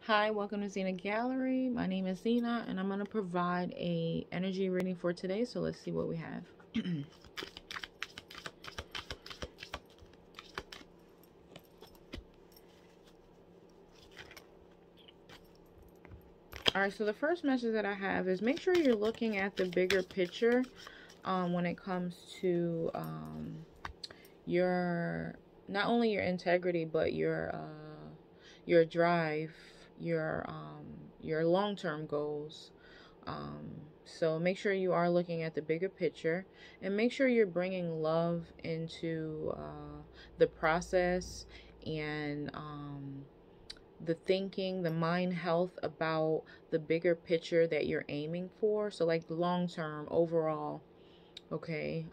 Hi, welcome to Zenagallery. My name is Zena, and I'm going to provide a energy reading for today. So let's see what we have. All right, so the first message that I have is make sure you're looking at the bigger picture when it comes to your, not only your integrity, but your drive, your long-term goals. So make sure you are looking at the bigger picture, and make sure you're bringing love into the process, and the thinking, the mind health about the bigger picture that you're aiming for. So like long term, overall. Okay,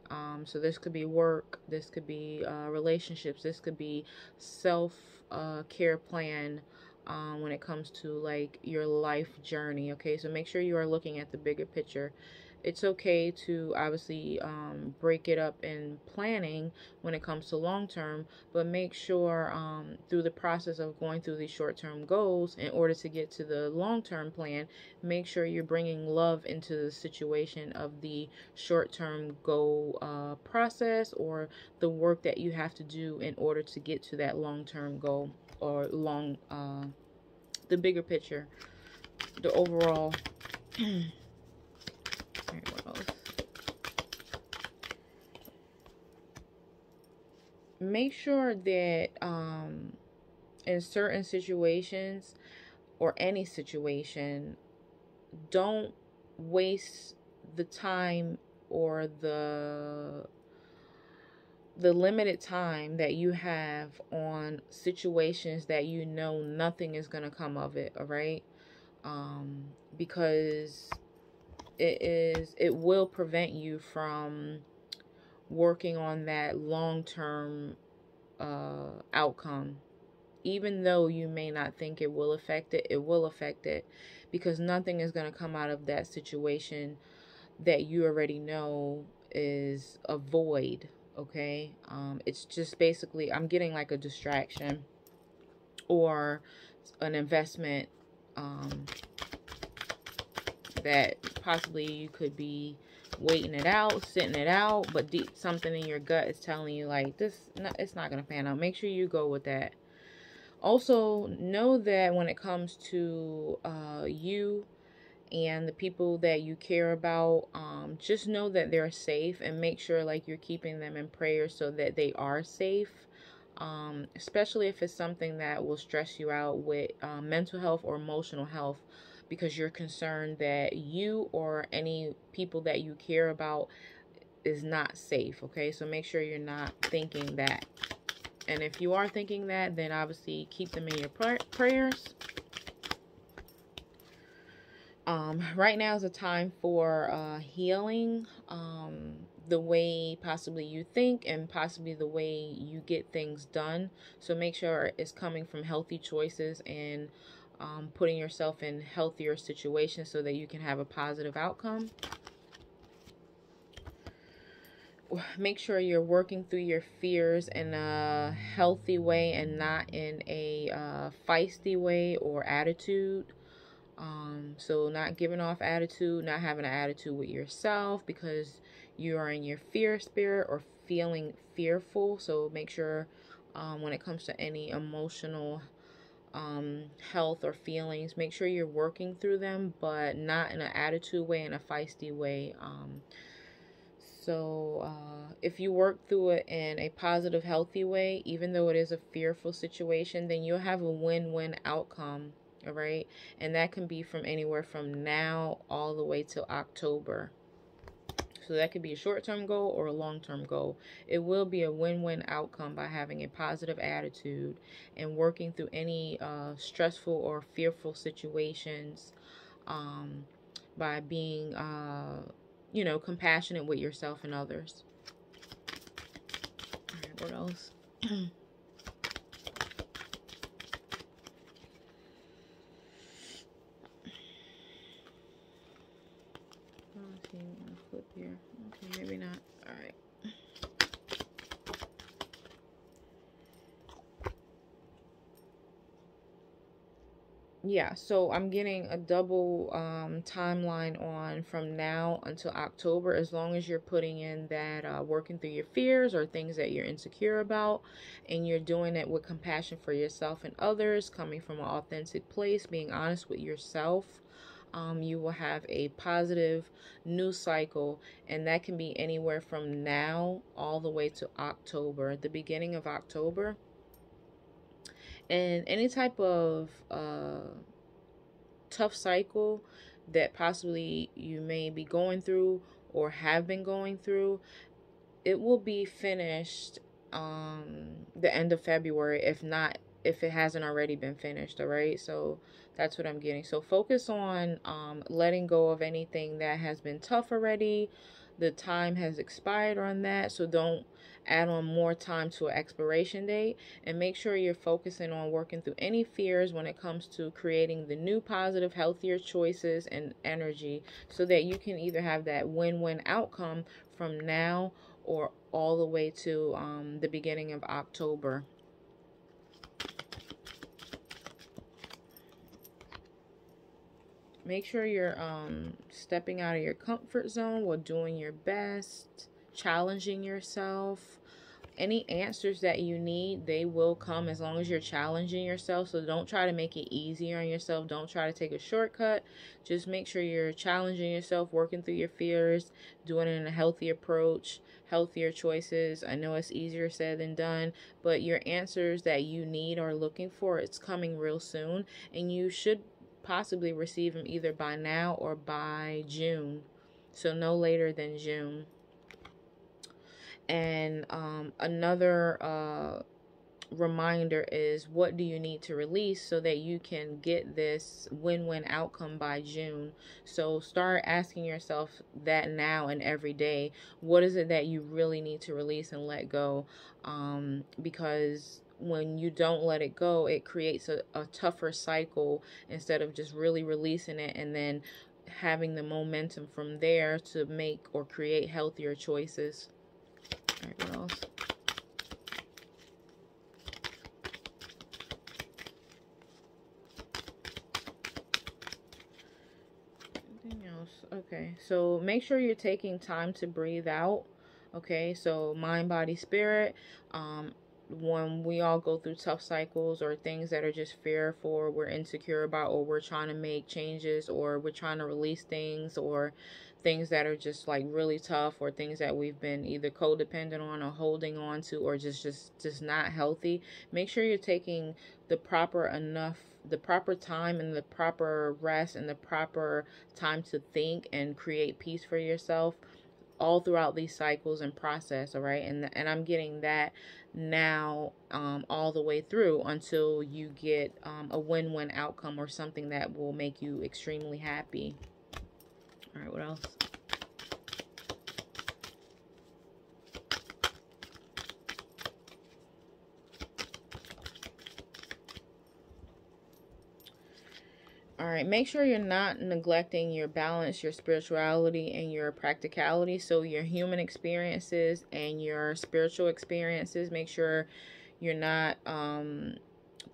so this could be work, this could be relationships, this could be self care plan when it comes to like your life journey. Okay, so make sure you are looking at the bigger picture. It's okay to obviously break it up in planning when it comes to long term, but make sure through the process of going through these short term goals, in order to get to the long term plan, make sure you're bringing love into the situation of the short term goal process, or the work that you have to do in order to get to that long term goal, or the bigger picture, the overall. What else? Make sure that in certain situations, or any situation, don't waste the time or the limited time that you have on situations that you know nothing is going to come of it. All right, because it will prevent you from working on that long-term outcome. Even though you may not think it will affect it, it will affect it, because nothing is going to come out of that situation that you already know is a void. Okay, it's just basically, I'm getting like a distraction or an investment that possibly you could be waiting it out, sitting it out, but something in your gut is telling you like this, it's not going to pan out. Make sure you go with that. Also, know that when it comes to you and the people that you care about, just know that they're safe, and make sure like you're keeping them in prayer so that they are safe. Especially if it's something that will stress you out with mental health or emotional health, because you're concerned that you or any people that you care about is not safe. Okay, so make sure you're not thinking that. And if you are thinking that, then obviously keep them in your prayers. Right now is a time for healing, the way possibly you think, and possibly the way you get things done. So make sure it's coming from healthy choices, and putting yourself in healthier situations so that you can have a positive outcome. Make sure you're working through your fears in a healthy way, and not in a feisty way or attitude. So not giving off attitude, not having an attitude with yourself because you are in your fear spirit or feeling fearful. So make sure when it comes to any emotional health or feelings, make sure you're working through them, but not in an attitude way, in a feisty way. So if you work through it in a positive, healthy way, even though it is a fearful situation, then you'll have a win-win outcome. All right, and that can be from anywhere from now all the way till October. So that could be a short-term goal or a long-term goal. It will be a win-win outcome by having a positive attitude and working through any stressful or fearful situations, by being compassionate with yourself and others. All right, what else? Let's see, I'm gonna flip here. Okay, maybe not. All right. Yeah, so I'm getting a double timeline on from now until October, as long as you're putting in that working through your fears or things that you're insecure about, and you're doing it with compassion for yourself and others, coming from an authentic place, being honest with yourself. You will have a positive new cycle, and that can be anywhere from now all the way to October, the beginning of October. And any type of tough cycle that possibly you may be going through or have been going through, it will be finished the end of February, if not, if it hasn't already been finished. All right, so that's what I'm getting. So focus on letting go of anything that has been tough already. The time has expired on that, so don't add on more time to an expiration date, and make sure you're focusing on working through any fears when it comes to creating the new positive healthier choices and energy, so that you can either have that win-win outcome from now or all the way to the beginning of October. Make sure you're stepping out of your comfort zone while doing your best, challenging yourself. Any answers that you need, they will come as long as you're challenging yourself. So don't try to make it easier on yourself. Don't try to take a shortcut. Just make sure you're challenging yourself, working through your fears, doing it in a healthy approach, healthier choices. I know it's easier said than done, but your answers that you need or looking for, it's coming real soon, and you should possibly receive them either by now or by June. So no later than June. And another reminder is, what do you need to release so that you can get this win-win outcome by June? So start asking yourself that now and every day. What is it that you really need to release and let go? Because when you don't let it go, it creates a tougher cycle, instead of just really releasing it and then having the momentum from there to make or create healthier choices. All right, what else? Anything else? Okay, so make sure you're taking time to breathe out. Okay, so mind, body, spirit. When we all go through tough cycles or things that are just fearful, or we're insecure about, or we're trying to make changes, or we're trying to release things, or things that are just like really tough, or things that we've been either codependent on or holding on to, or just not healthy, make sure you're taking the proper time and the proper rest and the proper time to think and create peace for yourself all throughout these cycles and process. All right, and I'm getting that now, all the way through until you get a win-win outcome or something that will make you extremely happy. All right, what else? All right, make sure you're not neglecting your balance, your spirituality, and your practicality. So your human experiences and your spiritual experiences, make sure you're not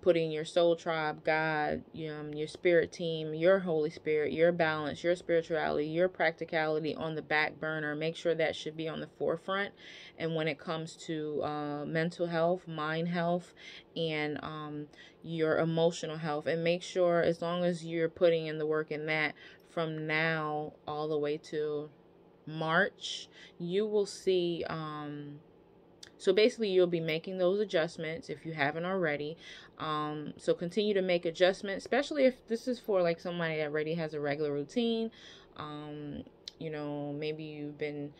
putting your soul tribe, God, your spirit team, your Holy Spirit, your balance, your spirituality, your practicality on the back burner. Make sure that should be on the forefront. And when it comes to mental health, mind health, and your emotional health, and make sure, as long as you're putting in the work in that, from now all the way to March, you will see so basically, you'll be making those adjustments if you haven't already. So continue to make adjustments, especially if this is for like somebody that already has a regular routine. Maybe you've been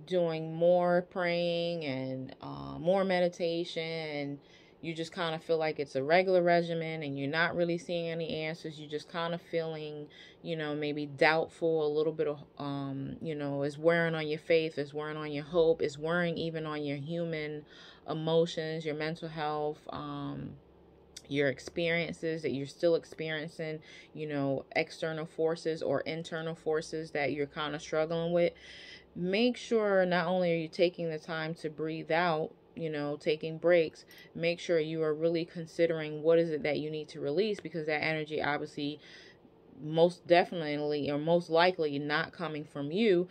doing more praying and more meditation, and you just kind of feel like it's a regular regimen and you're not really seeing any answers. You just kind of feeling, maybe doubtful, a little bit of, is wearing on your faith, is wearing on your hope, is wearing even on your human emotions, your mental health, your experiences that you're still experiencing, external forces or internal forces that you're kind of struggling with. Make sure not only are you taking the time to breathe out you know, taking breaks, make sure you are really considering what is it that you need to release, because that energy obviously most definitely or most likely not coming from you.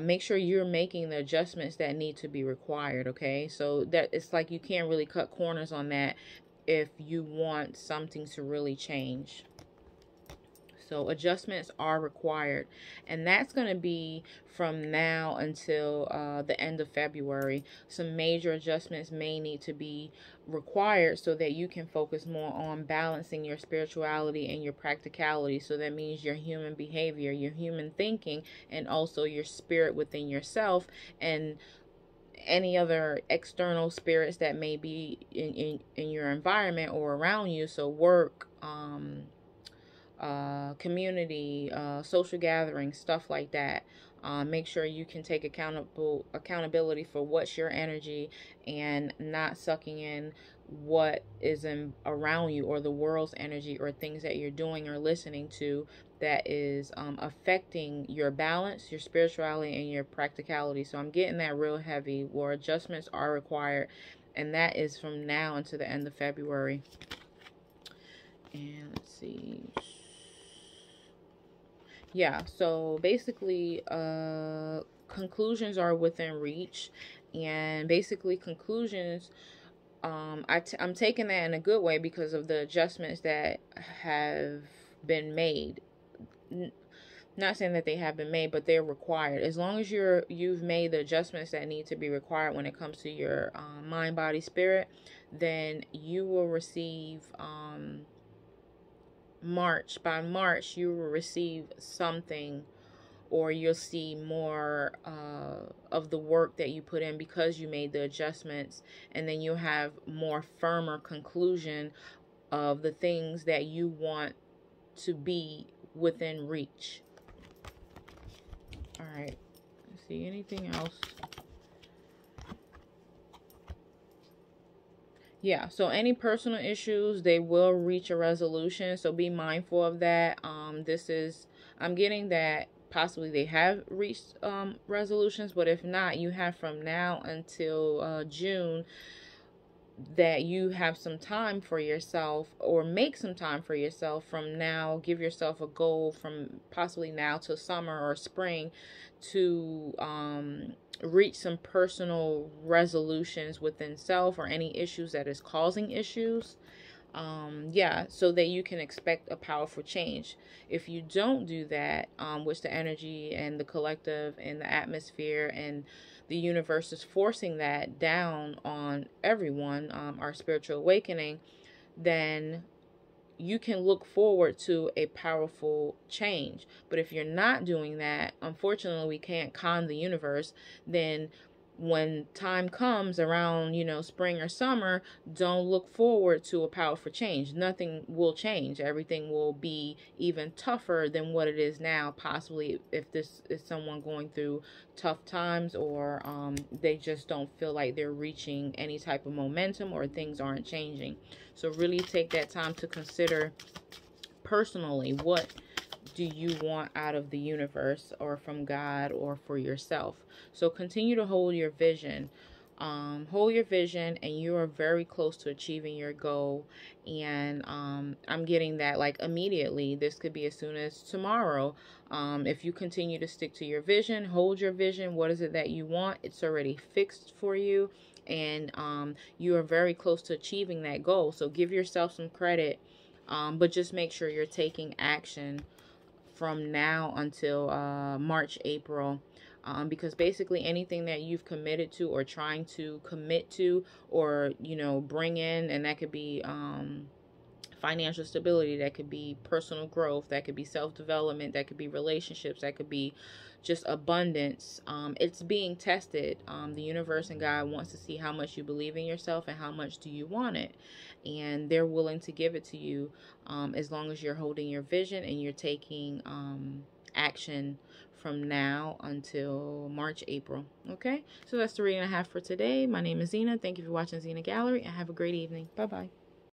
Make sure you're making the adjustments that need to be required. Okay, so that it's like you can't really cut corners on that if you want something to really change. So adjustments are required, and that's going to be from now until the end of February. Some major adjustments may need to be required so that you can focus more on balancing your spirituality and your practicality. So that means your human behavior, your human thinking, and also your spirit within yourself, and any other external spirits that may be in your environment or around you. So work, community, social gatherings, stuff like that. Make sure you can take accountability for what's your energy, and not sucking in what is in around you, or the world's energy, or things that you're doing or listening to that is affecting your balance, your spirituality, and your practicality. So I'm getting that real heavy, where adjustments are required, and that is from now until the end of February. And let's see. Yeah, so basically, conclusions are within reach, and basically conclusions, I'm taking that in a good way because of the adjustments that have been made. Not saying that they have been made, but they're required. As long as you've made the adjustments that need to be required when it comes to your mind, body, spirit, then you will receive by March, you will receive something, or you'll see more of the work that you put in because you made the adjustments, and then you'll have more firmer conclusion of the things that you want to be within reach. All right, let's see, anything else? Yeah, so any personal issues, they will reach a resolution, so be mindful of that. I'm getting that possibly they have reached resolutions, but if not, you have from now until June, that you have some time for yourself, or make some time for yourself from now. Give yourself a goal from possibly now till summer or spring to reach some personal resolutions within self, or any issues that is causing issues. Yeah, so that you can expect a powerful change. If you don't do that, which the energy and the collective and the atmosphere and the universe is forcing that down on everyone, our spiritual awakening, then you can look forward to a powerful change. But if you're not doing that, unfortunately, we can't con the universe. Then when time comes around, spring or summer, don't look forward to a powerful change. Nothing will change. Everything will be even tougher than what it is now. Possibly if this is someone going through tough times, or they just don't feel like they're reaching any type of momentum, or things aren't changing. So really take that time to consider personally, what do you want out of the universe, or from God, or for yourself. So continue to hold your vision. Hold your vision, and you are very close to achieving your goal. And I'm getting that like immediately. This could be as soon as tomorrow. If you continue to stick to your vision, hold your vision. What is it that you want? It's already fixed for you, and you are very close to achieving that goal. So give yourself some credit, but just make sure you're taking action from now until March, April. Because basically anything that you've committed to, or trying to commit to, or bring in, and that could be financial stability, that could be personal growth, that could be self-development, that could be relationships, that could be just abundance. It's being tested. The universe and God wants to see how much you believe in yourself, and how much do you want it, and they're willing to give it to you, as long as you're holding your vision, and you're taking action from now until March, April. Okay, so that's the reading I have for today. My name is Zena. Thank you for watching Zenagallery, and have a great evening. Bye bye.